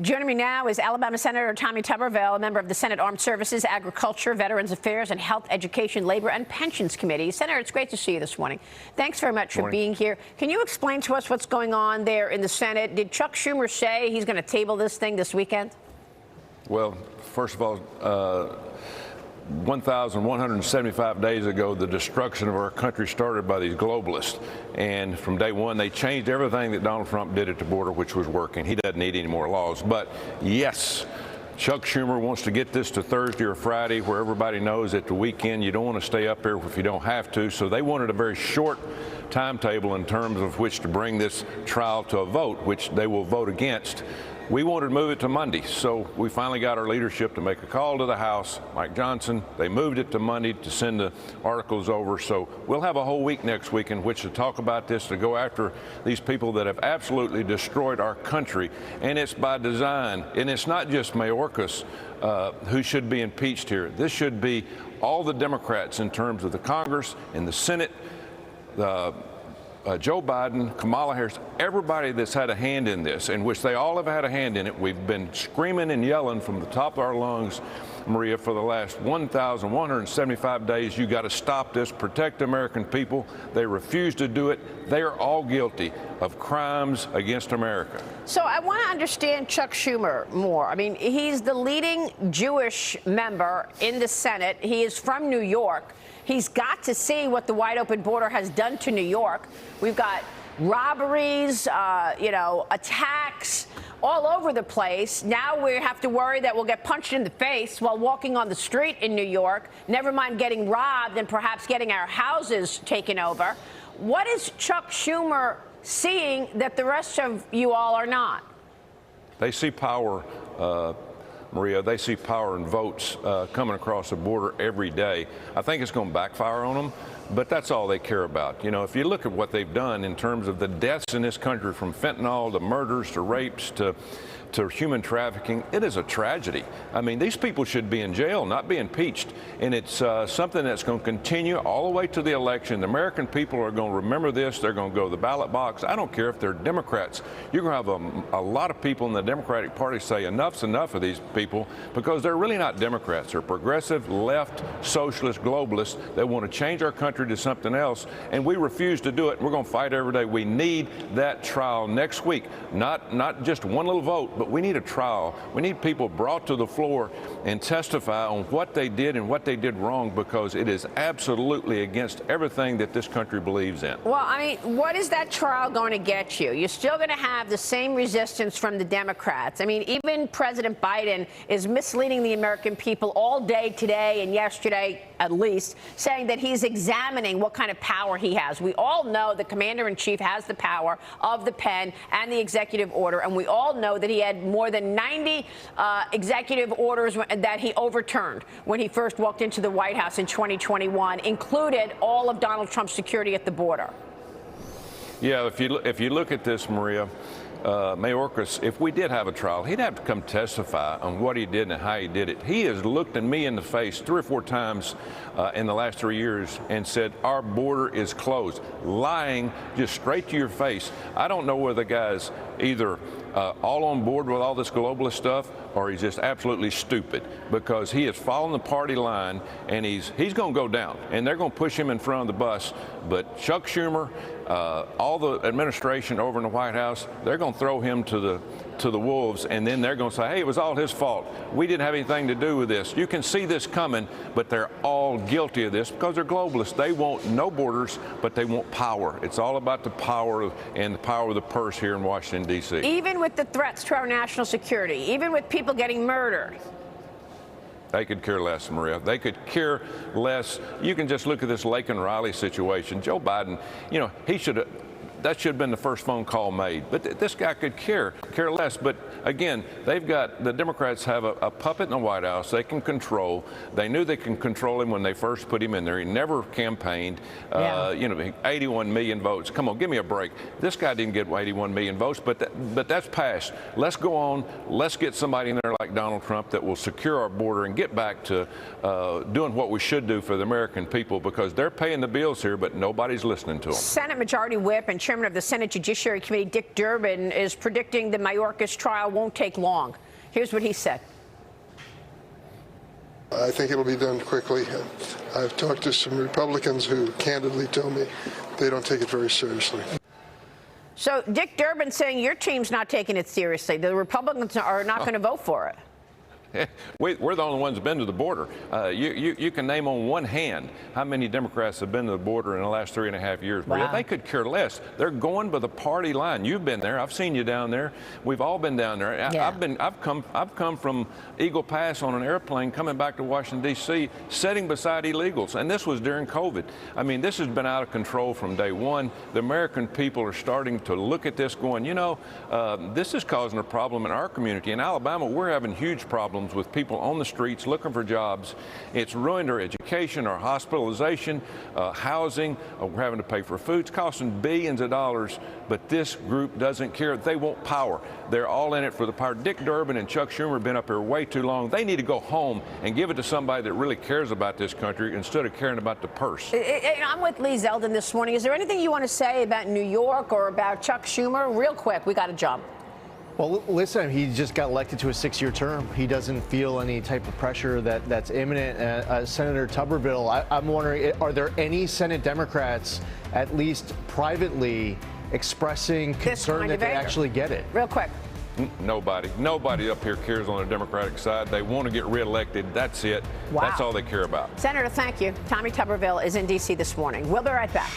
Joining me now is Alabama Senator Tommy Tuberville, a member of the Senate Armed Services, Agriculture, Veterans Affairs, and Health, Education, Labor, and Pensions Committee. Senator, it's great to see you this morning. Thanks very much for being here. Can you explain to us what's going on there in the Senate? Did Chuck Schumer say he's going to table this thing this weekend? Well, first of all, 1,175 days ago, the destruction of our country started by these globalists. And from day one, they changed everything that Donald Trump did at the border, which was working. He doesn't need any more laws. But yes, Chuck Schumer wants to get this to Thursday or Friday, where everybody knows at the weekend you don't want to stay up here if you don't have to. So they wanted a very short timetable in terms of which to bring this trial to a vote, which they will vote against. We wanted to move it to Monday, so we finally got our leadership to make a call to the House, Mike Johnson. They moved it to Monday to send the articles over. So we'll have a whole week next week in which to talk about this, to go after these people that have absolutely destroyed our country. And it's by design. And it's not just Mayorkas who should be impeached here. This should be all the Democrats in terms of the Congress and the Senate, Joe Biden, Kamala Harris, everybody that's had a hand in this, in which they all have had a hand in it. We've been screaming and yelling from the top of our lungs, Maria, for the last 1,175 days. You got to stop this, protect the American people. They refuse to do it. They are all guilty of crimes against America. So I want to understand Chuck Schumer more. I mean, he's the leading Jewish member in the Senate. He is from New York. He's got to see what the wide open border has done to New York. We've got robberies, attacks all over the place. Now we have to worry that we'll get punched in the face while walking on the street in New York, never mind getting robbed and perhaps getting our houses taken over. What is Chuck Schumer seeing that the rest of you all are not? They see power, Maria. They see power and votes coming across the border every day. I think it's going to backfire on them, but that's all they care about. You know, if you look at what they've done in terms of the deaths in this country, from fentanyl to murders to rapes to human trafficking, it is a tragedy. I mean, these people should be in jail, not be impeached. And it's something that's going to continue all the way to the election. The American people are going to remember this. They're going to go to the ballot box. I don't care if they're Democrats. You're going to have a lot of people in the Democratic Party say enough's enough of these people, because they're really not Democrats. They're progressive, left, socialist, globalists that want to change our country to something else. And we refuse to do it. We're going to fight every day. We need that trial next week. Not just one little vote, but we need a trial. We need people brought to the floor and testify on what they did and what they did wrong, because it is absolutely against everything that this country believes in. Well, I mean, what is that trial going to get you? You're still going to have the same resistance from the Democrats. I mean, even President Biden is misleading the American people all day today and yesterday, at least, saying that he's examining what kind of power he has. We all know the commander-in-chief has the power of the pen and the executive order, and we all know that he had more than 90 executive orders that he overturned when he first walked into the White House in 2021, included all of Donald Trump's security at the border. Yeah, if you look at this, Maria, Mayorkas, if we did have a trial, he'd have to come testify on what he did and how he did it. He has looked at me in the face 3 or 4 times in the last 3 years and said, our border is closed, lying just straight to your face. I don't know whether the guy's either all on board with all this globalist stuff, or he's just absolutely stupid, because he is following the party line, and he's going to go down, and they're going to push him in front of the bus. But Chuck Schumer, all the administration over in the White House, they're going to throw him to the wolves, and then they're going to say, hey, it was all his fault. We didn't have anything to do with this. You can see this coming, but they're all guilty of this because they're globalists. They want no borders, but they want power. It's all about the power and the power of the purse here in Washington, D.C. Even with the threats to our national security, even with people getting murdered. They could care less, Maria. They could care less. You can just look at this Lake and Riley situation. Joe Biden, you know, that should have been the first phone call made. But this guy could care less. But again, the Democrats have a puppet in the White House they can control. They knew they can control him when they first put him in there. He never campaigned. 81 million votes. Come on, give me a break. This guy didn't get 81 million votes, but that's passed. Let's go on. Let's get somebody in there like Donald Trump that will secure our border and get back to doing what we should do for the American people, because they're paying the bills here, but nobody's listening to them. Senate Majority Whip and chairman of the Senate Judiciary Committee, Dick Durbin, is predicting the Mayorkas trial won't take long. Here's what he said. I think it'll be done quickly. I've talked to some Republicans who candidly tell me they don't take it very seriously. So Dick Durbin saying your team's not taking it seriously. The Republicans are not going to vote for it. We're the only ones who've been to the border. You can name on one hand how many Democrats have been to the border in the last 3.5 years. Wow. Maria, they could care less. They're going by the party line. You've been there. I've seen you down there. We've all been down there. Yeah. I've come from Eagle Pass on an airplane coming back to Washington, D.C., sitting beside illegals, and this was during COVID. I mean, this has been out of control from day one. The American people are starting to look at this going, you know, this is causing a problem in our community. In Alabama, we're having huge problems with people on the streets looking for jobs. It's ruined our education, our hospitalization, housing. We're having to pay for food. It's costing billions of dollars, but this group doesn't care. They want power. They're all in it for the power. Dick Durbin and Chuck Schumer have been up here way too long. They need to go home and give it to somebody that really cares about this country instead of caring about the purse. I'm with Lee Zeldin this morning. Is there anything you want to say about New York or about Chuck Schumer? Real quick, we got to jump. Well, listen, he just got elected to a 6-year term. He doesn't feel any type of pressure that's imminent. Senator Tuberville, I'm wondering, are there any Senate Democrats, at least privately, expressing concern that they actually get it? Real quick. Nobody up here cares on the Democratic side. They want to get reelected. That's it. Wow. That's all they care about. Senator, thank you. Tommy Tuberville is in D.C. this morning. We'll be right back.